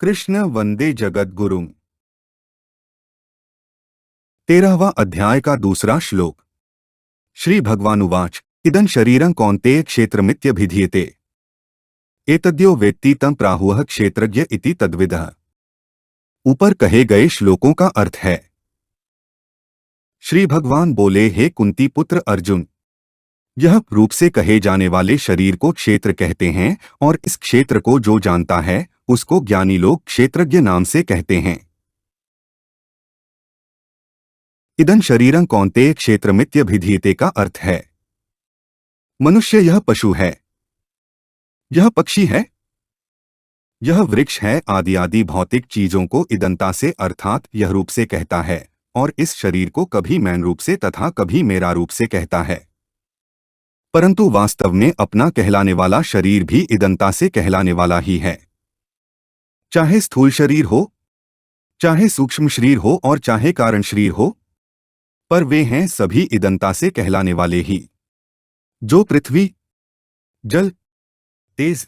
कृष्ण वंदे जगद्गुरुम्। 13वां अध्याय का दूसरा श्लोक। श्री भगवानुवाच इदं शरीरं कौन्तेय क्षेत्रमित्यभिधीयते एतद्यो वेत्ति तं प्राहुः क्षेत्रज्ञ इति तद्विदः। ऊपर कहे गए श्लोकों का अर्थ है। श्री भगवान बोले, हे कुंती पुत्र अर्जुन, यह रूप से कहे जाने वाले शरीर को क्षेत्र कहते हैं और इस क्षेत्र को जो जानता है उसको ज्ञानी लोग क्षेत्रज्ञ नाम से कहते हैं। इदं शरीरं कौन्तेय क्षेत्रमित्यभिधीयते का अर्थ है मनुष्य यह पशु है, यह पक्षी है, यह वृक्ष है आदि आदि भौतिक चीजों को इदंता से अर्थात यह रूप से कहता है और इस शरीर को कभी मैं रूप से तथा कभी मेरा रूप से कहता है। परंतु वास्तव में अपना कहलाने वाला शरीर भी इदंता से कहलाने वाला ही है। चाहे स्थूल शरीर हो, चाहे सूक्ष्म शरीर हो और चाहे कारण शरीर हो, पर वे हैं सभी इदंता से कहलाने वाले ही। जो पृथ्वी, जल, तेज,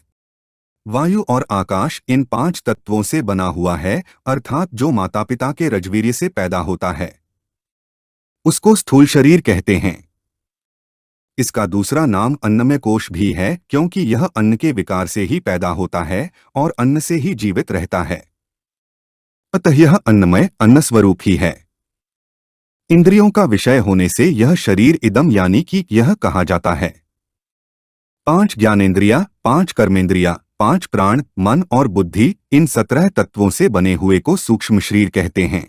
वायु और आकाश इन 5 तत्वों से बना हुआ है अर्थात जो माता पिता के रजवीर्य से पैदा होता है उसको स्थूल शरीर कहते हैं। इसका दूसरा नाम अन्नमय कोश भी है क्योंकि यह अन्न के विकार से ही पैदा होता है और अन्न से ही जीवित रहता है, अतः यह अन्नमय अन्न स्वरूप ही है। इंद्रियों का विषय होने से यह शरीर इदम यानी कि यह कहा जाता है। 5 ज्ञानेंद्रिया, 5 कर्मेंद्रिया, 5 प्राण, मन और बुद्धि इन 17 तत्वों से बने हुए को सूक्ष्म शरीर कहते हैं।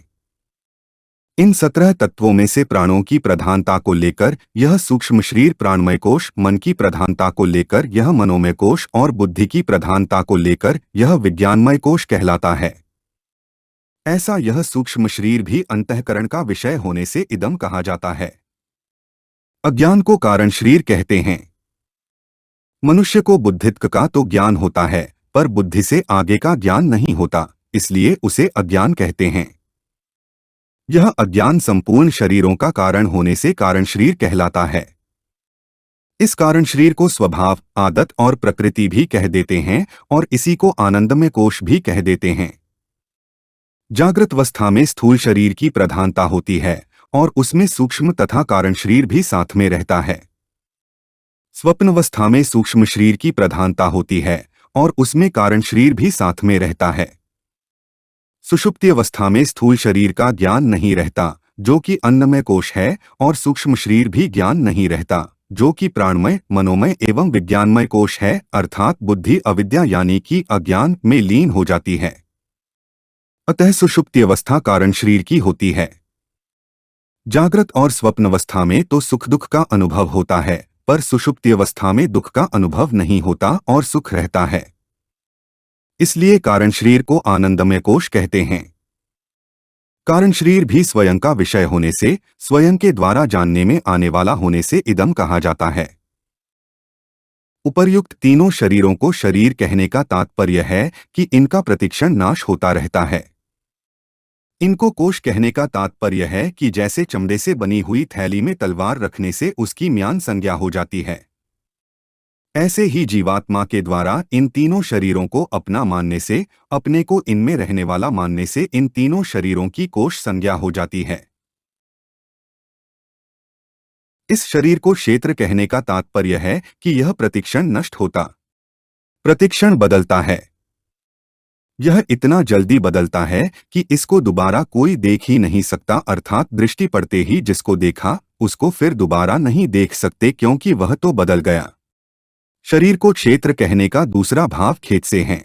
इन 17 तत्वों में से प्राणों की प्रधानता को लेकर यह सूक्ष्म शरीर प्राणमय कोश, मन की प्रधानता को लेकर यह मनोमय कोश और बुद्धि की प्रधानता को लेकर यह विज्ञानमय कोश कहलाता है। ऐसा यह सूक्ष्म शरीर भी अंतःकरण का विषय होने से इदम कहा जाता है। अज्ञान को कारण शरीर कहते हैं। मनुष्य को बुद्धित्व का तो ज्ञान होता है पर बुद्धि से आगे का ज्ञान नहीं होता, इसलिए उसे अज्ञान कहते हैं। यह अज्ञान संपूर्ण शरीरों का कारण होने से कारण शरीर कहलाता है। इस कारण शरीर को स्वभाव, आदत और प्रकृति भी कह देते हैं और इसी को आनंदमय कोश भी कह देते हैं। जागृत अवस्था में स्थूल शरीर की प्रधानता होती है और उसमें सूक्ष्म तथा कारण शरीर भी साथ में रहता है। स्वप्न अवस्था में सूक्ष्म शरीर की प्रधानता होती है और उसमें कारण शरीर भी साथ में रहता है। सुषुप्ति अवस्था में स्थूल शरीर का ज्ञान नहीं रहता जो कि अन्नमय कोश है और सूक्ष्म शरीर भी ज्ञान नहीं रहता जो कि प्राणमय, मनोमय एवं विज्ञानमय कोश है अर्थात बुद्धि अविद्या यानी कि अज्ञान में लीन हो जाती है। अतः सुषुप्ति अवस्था कारण शरीर की होती है। जागृत और स्वप्न अवस्था में तो सुख दुख का अनुभव होता है पर सुषुप्ति अवस्था में दुख का अनुभव नहीं होता और सुख रहता है। इसलिए कारण शरीर को आनंदमय कोश कहते हैं। कारण शरीर भी स्वयं का विषय होने से, स्वयं के द्वारा जानने में आने वाला होने से इदम कहा जाता है। उपर्युक्त तीनों शरीरों को शरीर कहने का तात्पर्य है कि इनका प्रतिक्षण नाश होता रहता है। इनको कोश कहने का तात्पर्य है कि जैसे चमड़े से बनी हुई थैली में तलवार रखने से उसकी म्यान संज्ञा हो जाती है, ऐसे ही जीवात्मा के द्वारा इन तीनों शरीरों को अपना मानने से, अपने को इनमें रहने वाला मानने से इन तीनों शरीरों की कोश संज्ञा हो जाती है। इस शरीर को क्षेत्र कहने का तात्पर्य है कि यह प्रतिक्षण नष्ट होता, प्रतिक्षण बदलता है। यह इतना जल्दी बदलता है कि इसको दोबारा कोई देख ही नहीं सकता अर्थात दृष्टि पड़ते ही जिसको देखा उसको फिर दोबारा नहीं देख सकते क्योंकि वह तो बदल गया। शरीर को क्षेत्र कहने का दूसरा भाव खेत से है।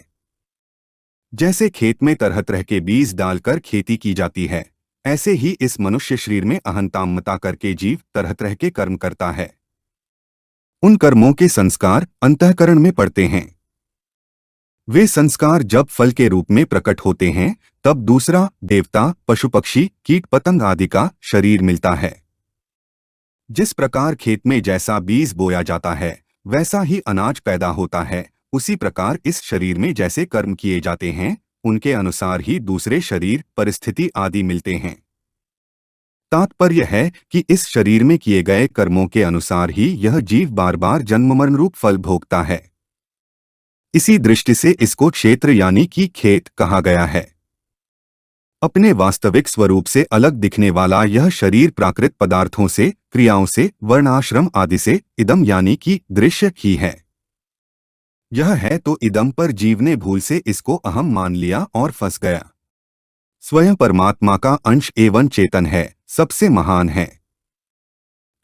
जैसे खेत में तरह तरह के बीज डालकर खेती की जाती है, ऐसे ही इस मनुष्य शरीर में अहंता ममता करके जीव तरह तरह के कर्म करता है। उन कर्मों के संस्कार अंतःकरण में पड़ते हैं। वे संस्कार जब फल के रूप में प्रकट होते हैं तब दूसरा देवता, पशु पक्षी, कीट पतंग आदि का शरीर मिलता है। जिस प्रकार खेत में जैसा बीज बोया जाता है वैसा ही अनाज पैदा होता है, उसी प्रकार इस शरीर में जैसे कर्म किए जाते हैं उनके अनुसार ही दूसरे शरीर, परिस्थिति आदि मिलते हैं। तात्पर्य है कि इस शरीर में किए गए कर्मों के अनुसार ही यह जीव बार बार जन्म मरण रूप फल भोगता है। इसी दृष्टि से इसको क्षेत्र यानी कि खेत कहा गया है। अपने वास्तविक स्वरूप से अलग दिखने वाला यह शरीर प्राकृत पदार्थों से, क्रियाओं से, वर्णाश्रम आदि से इदम यानी कि दृश्य ही है। यह है तो इदम पर जीव ने भूल से इसको अहम मान लिया और फंस गया। स्वयं परमात्मा का अंश एवं चेतन है, सबसे महान है।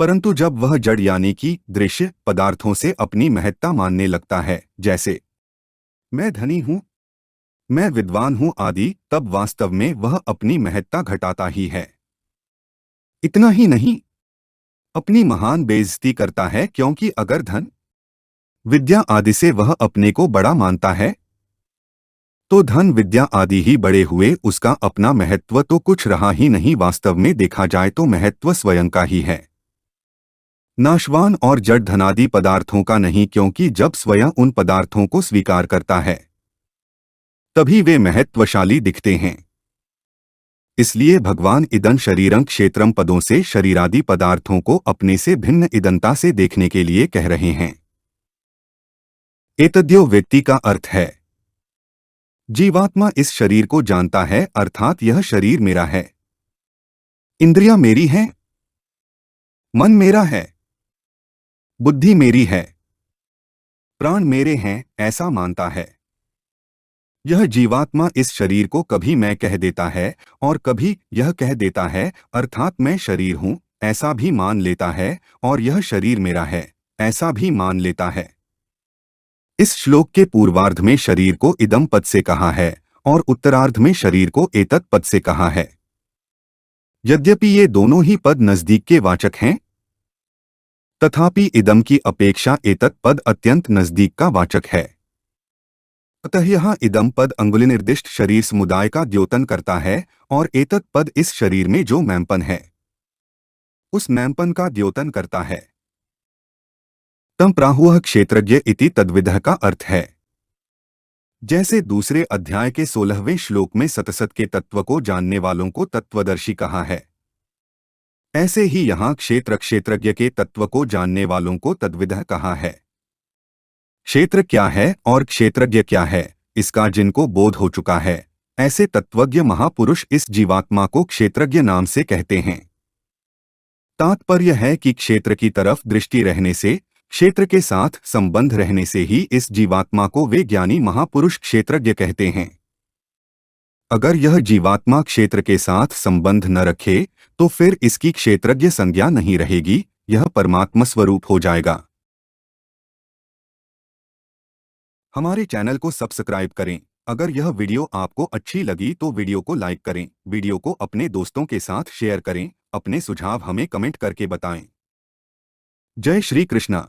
परंतु जब वह जड़ यानी कि दृश्य पदार्थों से अपनी महत्ता मानने लगता है, जैसे मैं धनी हूँ, मैं विद्वान हूँ आदि, तब वास्तव में वह अपनी महत्ता घटाता ही है। इतना ही नहीं, अपनी महान बेइज्जती करता है, क्योंकि अगर धन, विद्या आदि से वह अपने को बड़ा मानता है, तो धन विद्या आदि ही बड़े हुए उसका अपना महत्व तो कुछ रहा ही नहीं। वास्तव में देखा जाए तो महत्व स्वयं का ही है, नाशवान और जड़ धनादि पदार्थों का नहीं, क्योंकि जब स्वयं उन पदार्थों को स्वीकार करता है तभी वे महत्वशाली दिखते हैं। इसलिए भगवान इदं शरीरं क्षेत्रम पदों से शरीरादि पदार्थों को अपने से भिन्न इदंता से देखने के लिए कह रहे हैं। एतद्यो वेत्ति का अर्थ है जीवात्मा इस शरीर को जानता है, अर्थात यह शरीर मेरा है, इंद्रियां मेरी हैं, मन मेरा है, बुद्धि मेरी है, प्राण मेरे हैं, ऐसा मानता है। यह जीवात्मा इस शरीर को कभी मैं कह देता है और कभी यह कह देता है, अर्थात मैं शरीर हूं, ऐसा भी मान लेता है, और यह शरीर मेरा है, ऐसा भी मान लेता है। इस श्लोक के पूर्वार्ध में शरीर को इदम पद से कहा है और उत्तरार्ध में शरीर को एतत् पद से कहा है। यद्यपि ये दोनों ही पद नजदीक के वाचक हैं, तथापि इदम की अपेक्षा एतत् पद अत्यंत नजदीक का वाचक है। अतः यह इदम पद अंगुलि निर्दिष्ट शरीर समुदाय का द्योतन करता है और एतत् पद इस शरीर में जो मैंपन है उस मैंपन का द्योतन करता है। तम प्राहुः क्षेत्रज्ञ इति तद्विदः का अर्थ है। जैसे दूसरे अध्याय के 16वें श्लोक में सतसत के तत्व को जानने वालों को तत्वदर्शी कहा है, ऐसे ही यहाँ क्षेत्र क्षेत्रज्ञ के तत्व को जानने वालों को तद्विदः कहा है। क्षेत्र क्या है और क्षेत्रज्ञ क्या है, इसका जिनको बोध हो चुका है, ऐसे तत्वज्ञ महापुरुष इस जीवात्मा को क्षेत्रज्ञ नाम से कहते हैं। तात्पर्य है कि क्षेत्र की तरफ दृष्टि रहने से, क्षेत्र के साथ संबंध रहने से ही इस जीवात्मा को वे ज्ञानी महापुरुष क्षेत्रज्ञ कहते हैं। अगर यह जीवात्मा क्षेत्र के साथ संबंध न रखे तो फिर इसकी क्षेत्रज्ञ संज्ञा नहीं रहेगी, यह परमात्मा स्वरूप हो जाएगा। हमारे चैनल को सब्सक्राइब करें। अगर यह वीडियो आपको अच्छी लगी तो वीडियो को लाइक करें, वीडियो को अपने दोस्तों के साथ शेयर करें, अपने सुझाव हमें कमेंट करके बताएं। जय श्री कृष्णा।